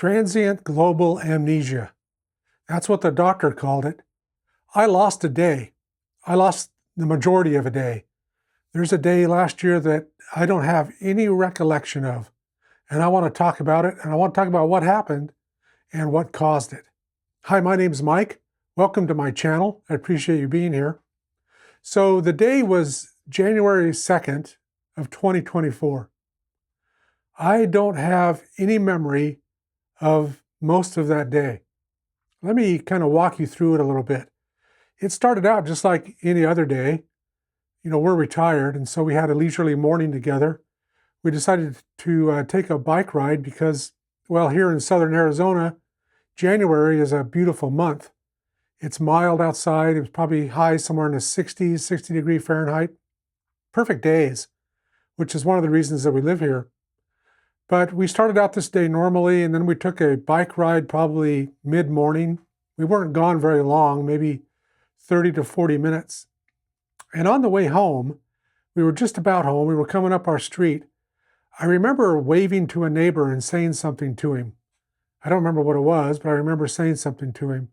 Transient Global Amnesia. That's what the doctor called it. I lost a day. I lost the majority of a day. There's a day last year that I don't have any recollection of, and I want to talk about it, and I want to talk about what happened and what caused it. Hi, my name's Mike. Welcome to my channel. I appreciate you being here. So the day was January 2nd of 2024. I don't have any memory of most of that day. Let me kind of walk you through it a little bit. It started out just like any other day. You know, we're retired, and so we had a leisurely morning together. We decided to take a bike ride because, well, here in southern Arizona, January is a beautiful month. It's mild outside. It was probably high somewhere in the 60s, 60 degree Fahrenheit. Perfect days, which is one of the reasons that we live here. But we started out this day normally, and then we took a bike ride probably mid-morning. We weren't gone very long, maybe 30 to 40 minutes. And on the way home, we were just about home. We were coming up our street. I remember waving to a neighbor and saying something to him. I don't remember what it was, but I remember saying something to him.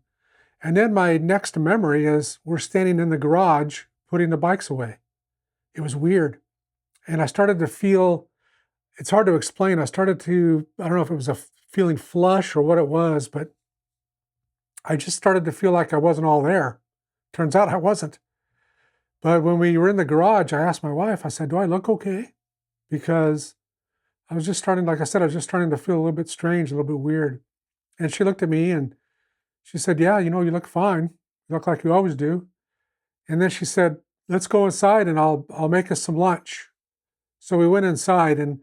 And then my next memory is we're standing in the garage putting the bikes away. It was weird. And I started to feel, it's hard to explain. I don't know if it was a feeling flush or what it was, but I just started to feel like I wasn't all there. Turns out I wasn't. But when we were in the garage, I asked my wife, I said, do I look okay? Because I was just starting, like I said, I was just starting to feel a little bit strange, a little bit weird. And she looked at me and she said, yeah, you look fine. You look like you always do. And then she said, let's go inside and I'll make us some lunch. So we went inside, and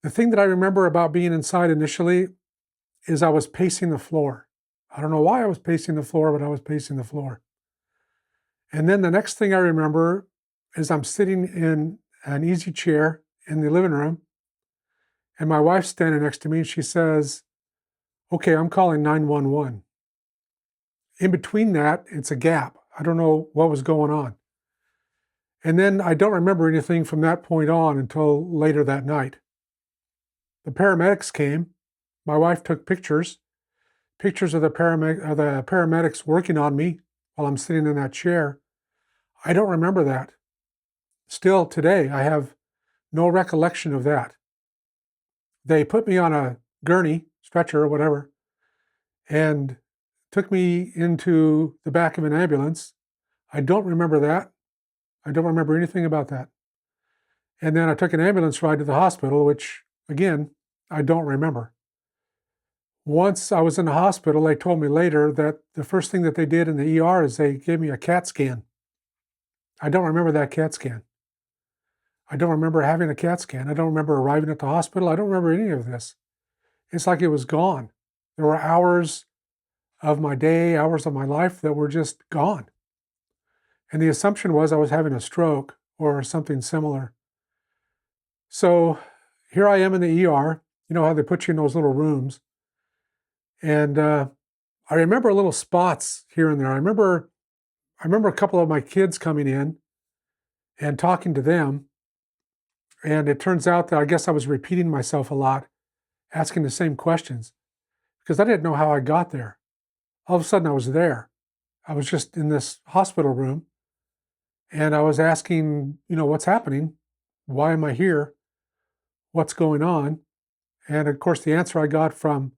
the thing that I remember about being inside initially is I was pacing the floor. I don't know why I was pacing the floor, but I was pacing the floor. And then the next thing I remember is I'm sitting in an easy chair in the living room, and my wife's standing next to me, and she says, okay, I'm calling 911. In between that, it's a gap. I don't know what was going on. And then I don't remember anything from that point on until later that night. The paramedics came. My wife took pictures of the paramedics working on me while I'm sitting in that chair. I don't remember that. Still today, I have no recollection of that. They put me on a gurney, stretcher or whatever, and took me into the back of an ambulance. I don't remember that. I don't remember anything about that. And then I took an ambulance ride to the hospital, which, again, I don't remember. Once I was in the hospital, they told me later that the first thing that they did in the ER is they gave me a CAT scan. I don't remember that CAT scan. I don't remember having a CAT scan. I don't remember arriving at the hospital. I don't remember any of this. It's like it was gone. There were hours of my day, hours of my life that were just gone. And the assumption was I was having a stroke or something similar. So here I am in the ER. You know how they put you in those little rooms. And I remember little spots here and there. I remember a couple of my kids coming in and talking to them. And it turns out that I guess I was repeating myself a lot, asking the same questions, because I didn't know how I got there. All of a sudden I was there. I was just in this hospital room, and I was asking, what's happening? Why am I here? What's going on? And of course, the answer I got from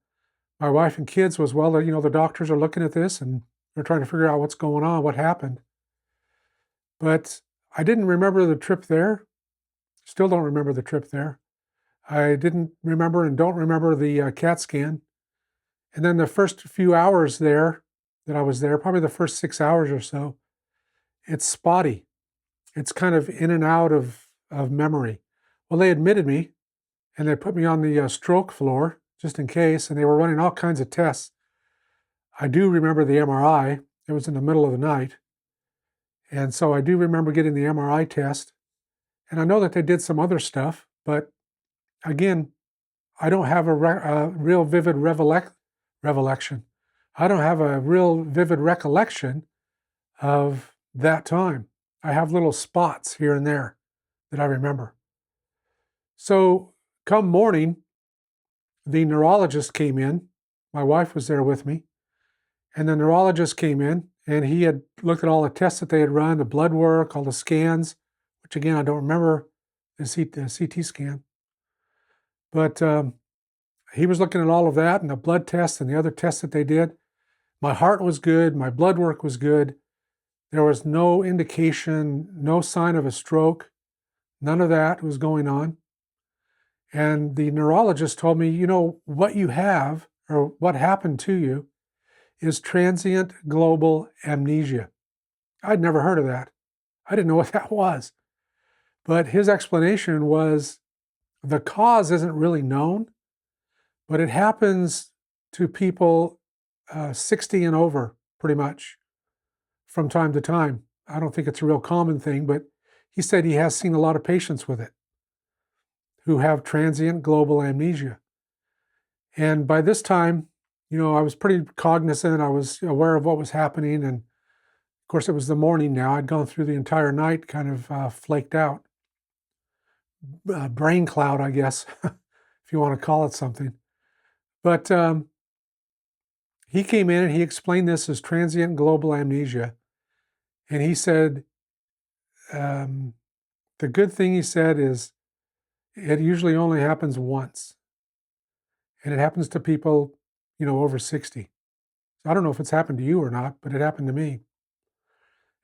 my wife and kids was, well, the doctors are looking at this and they're trying to figure out what's going on, what happened. But I didn't remember the trip there. Still don't remember the trip there. I didn't remember and don't remember the CAT scan. And then the first few hours there that I was there, probably the first 6 hours or so, it's spotty. It's kind of in and out of memory. Well, they admitted me and they put me on the stroke floor just in case, and they were running all kinds of tests. I do remember the MRI. It was in the middle of the night. And so I do remember getting the MRI test. And I know that they did some other stuff, but again, I don't have a real vivid recollection. I don't have a real vivid recollection of that time. I have little spots here and there that I remember. So come morning, the neurologist came in. My wife was there with me. And the neurologist came in, and he had looked at all the tests that they had run, the blood work, all the scans, which again, I don't remember the CT scan. But he was looking at all of that and the blood tests and the other tests that they did. My heart was good. My blood work was good. There was no indication, no sign of a stroke. None of that was going on. And the neurologist told me, you know, what you have or what happened to you is transient global amnesia. I'd never heard of that. I didn't know what that was. But his explanation was the cause isn't really known, but it happens to people 60 and over, pretty much, from time to time. I don't think it's a real common thing, but he said he has seen a lot of patients with it who have transient global amnesia. And by this time, you know, I was pretty cognizant. I was aware of what was happening. And of course, it was the morning now. I'd gone through the entire night kind of flaked out. Brain cloud, I guess, if you want to call it something. But he came in and he explained this as transient global amnesia. And he said, the good thing he said is it usually only happens once. And it happens to people, you know, over 60. So I don't know if it's happened to you or not, but it happened to me.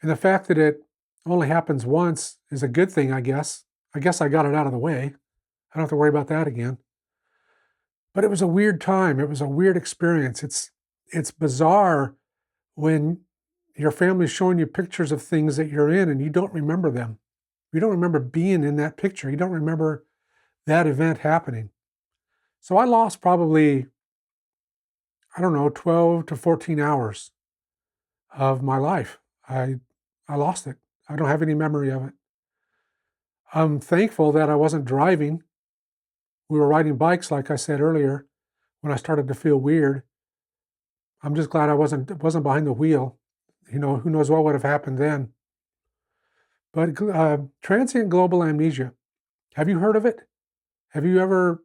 And the fact that it only happens once is a good thing, I guess. I guess I got it out of the way. I don't have to worry about that again. But it was a weird time. It was a weird experience. It's bizarre when your family's showing you pictures of things that you're in and you don't remember them. You don't remember being in that picture. You don't remember that event happening. So I lost probably, I don't know, 12 to 14 hours of my life. I lost it. I don't have any memory of it. I'm thankful that I wasn't driving. We were riding bikes, like I said earlier, when I started to feel weird. I'm just glad I wasn't behind the wheel. You know, who knows what would have happened then. But transient global amnesia, have you heard of it? Have you ever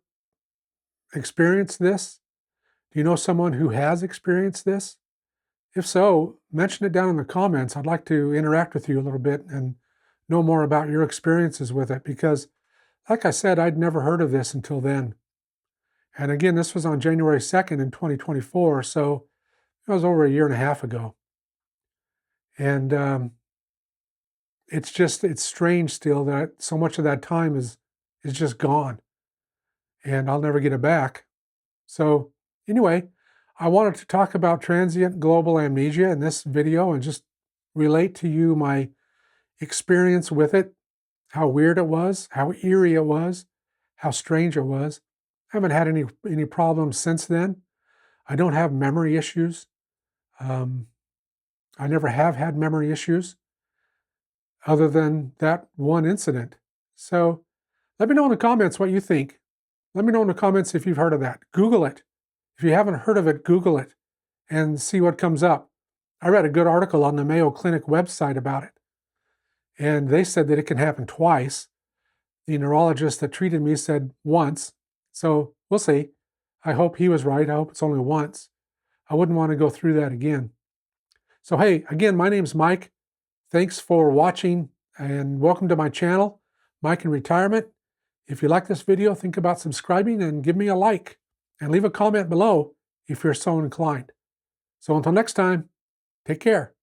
experienced this? Do you know someone who has experienced this? If so, mention it down in the comments. I'd like to interact with you a little bit and know more about your experiences with it because, like I said, I'd never heard of this until then. And again, this was on January 2nd in 2024, so it was over a year and a half ago. And it's strange still that so much of that time is just gone and I'll never get it back. So anyway, I wanted to talk about transient global amnesia in this video and just relate to you my experience with it, how weird it was, how eerie it was, how strange it was. I haven't had any problems since then. I don't have memory issues. I never have had memory issues other than that one incident. So let me know in the comments what you think. Let me know in the comments if you've heard of that. Google it. If you haven't heard of it, Google it and see what comes up. I read a good article on the Mayo Clinic website about it. And they said that it can happen twice. The neurologist that treated me said once. So we'll see. I hope he was right. I hope it's only once. I wouldn't want to go through that again. So hey, again, my name's Mike. Thanks for watching and welcome to my channel, Mike in Retirement. If you like this video, think about subscribing and give me a like and leave a comment below if you're so inclined. So until next time, take care.